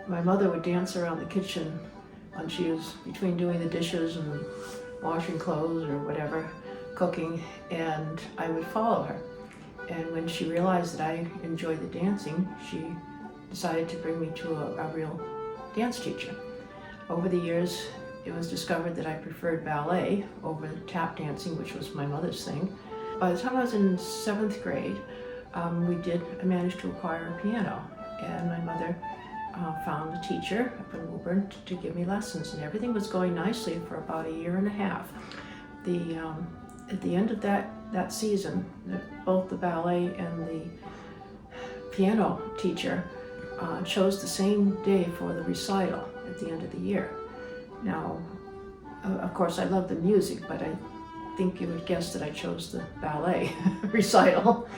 My mother would dance around the kitchen when she was between doing the dishes and washing clothes or whatever, cooking, and I would follow her. And when she realized that I enjoyed the dancing, she decided to bring me to a real dance teacher. Over the years, it was discovered that I preferred ballet over tap dancing, which was my mother's thing. By the time I was in 7th grade, I managed to acquire a piano, and my mother found a teacher up in Woburn to give me lessons, and everything was going nicely for about a year and a half. At the end of that season, both the ballet and the piano teacher chose the same day for the recital at the end of the year. Now, of course, I love the music, but I think you would guess that I chose the ballet recital.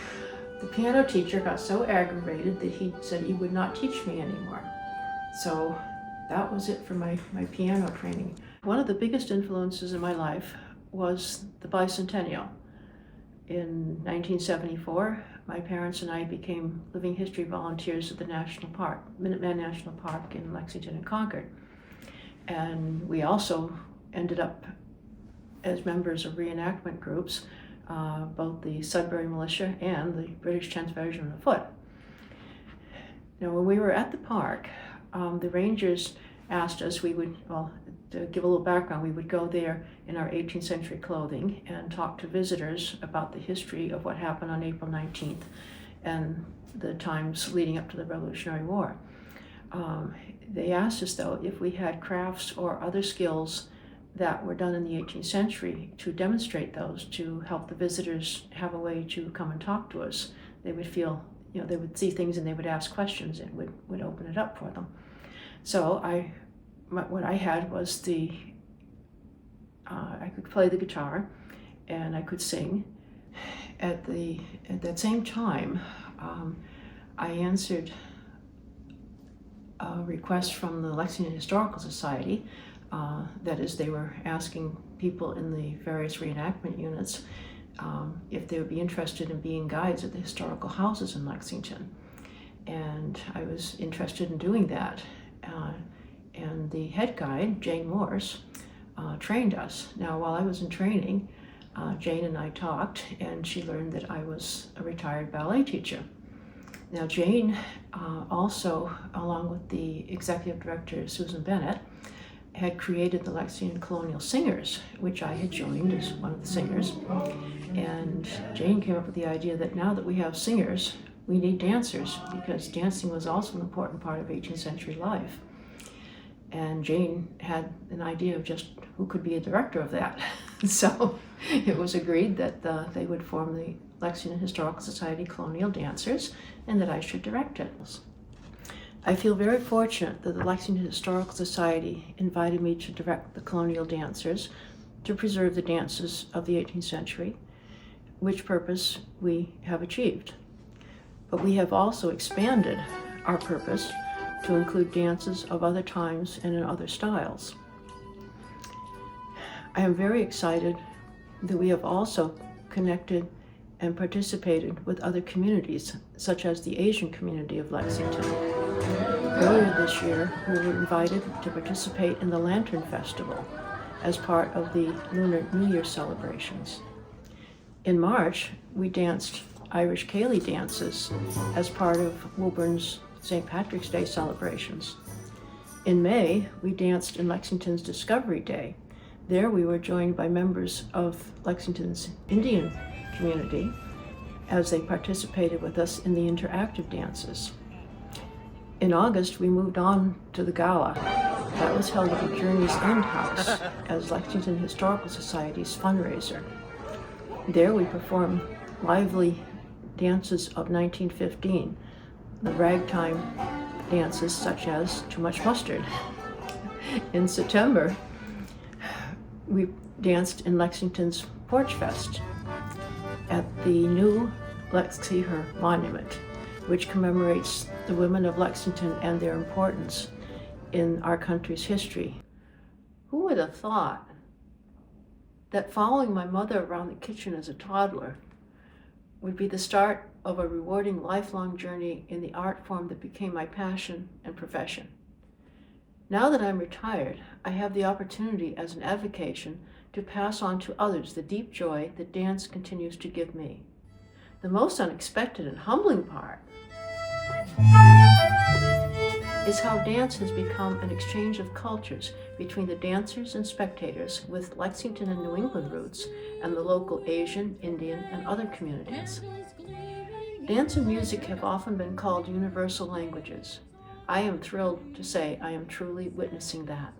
The piano teacher got so aggravated that he said he would not teach me anymore. So that was it for my piano training. One of the biggest influences in my life was the bicentennial. In 1974, my parents and I became living history volunteers at the National Park, Minuteman National Park in Lexington and Concord. And we also ended up as members of reenactment groups, both the Sudbury Militia and the British 10th Regiment of Foot. Now, when we were at the park, the Rangers asked us, to give a little background, we would go there in our 18th century clothing and talk to visitors about the history of what happened on April 19th and the times leading up to the Revolutionary War. They asked us, though, if we had crafts or other skills that were done in the 18th century to demonstrate those, to help the visitors have a way to come and talk to us. They would feel, they would see things and they would ask questions and would open it up for them. So what I had was I could play the guitar and I could sing. At that same time, I answered a request from the Lexington Historical Society. That is, they were asking people in the various reenactment units if they would be interested in being guides at the historical houses in Lexington. And I was interested in doing that. And the head guide, Jane Morse, trained us. Now, while I was in training, Jane and I talked, and she learned that I was a retired ballet teacher. Now, Jane also, along with the executive director, Susan Bennett, had created the Lexington Colonial Singers, which I had joined as one of the singers. And Jane came up with the idea that now that we have singers, we need dancers, because dancing was also an important part of 18th century life. And Jane had an idea of just who could be a director of that. So it was agreed that they would form the Lexington Historical Society Colonial Dancers and that I should direct it. I feel very fortunate that the Lexington Historical Society invited me to direct the Colonial Dancers to preserve the dances of the 18th century, which purpose we have achieved. But we have also expanded our purpose to include dances of other times and in other styles. I am very excited that we have also connected and participated with other communities, such as the Asian community of Lexington. Earlier this year, we were invited to participate in the Lantern Festival as part of the Lunar New Year celebrations. In March, we danced Irish Ceilidh dances as part of Woburn's St. Patrick's Day celebrations. In May, we danced in Lexington's Discovery Day. There we were joined by members of Lexington's Indian community as they participated with us in the interactive dances. In August, we moved on to the gala. That was held at the Journey's End House as Lexington Historical Society's fundraiser. There we performed lively dances of 1915, the ragtime dances such as Too Much Mustard. In September, we danced in Lexington's Porch Fest at the new Lexington Monument, which commemorates the women of Lexington and their importance in our country's history. Who would have thought that following my mother around the kitchen as a toddler would be the start of a rewarding lifelong journey in the art form that became my passion and profession? Now that I'm retired, I have the opportunity as an avocation to pass on to others the deep joy that dance continues to give me. The most unexpected and humbling part is how dance has become an exchange of cultures between the dancers and spectators with Lexington and New England roots and the local Asian, Indian, and other communities. Dance and music have often been called universal languages. I am thrilled to say I am truly witnessing that.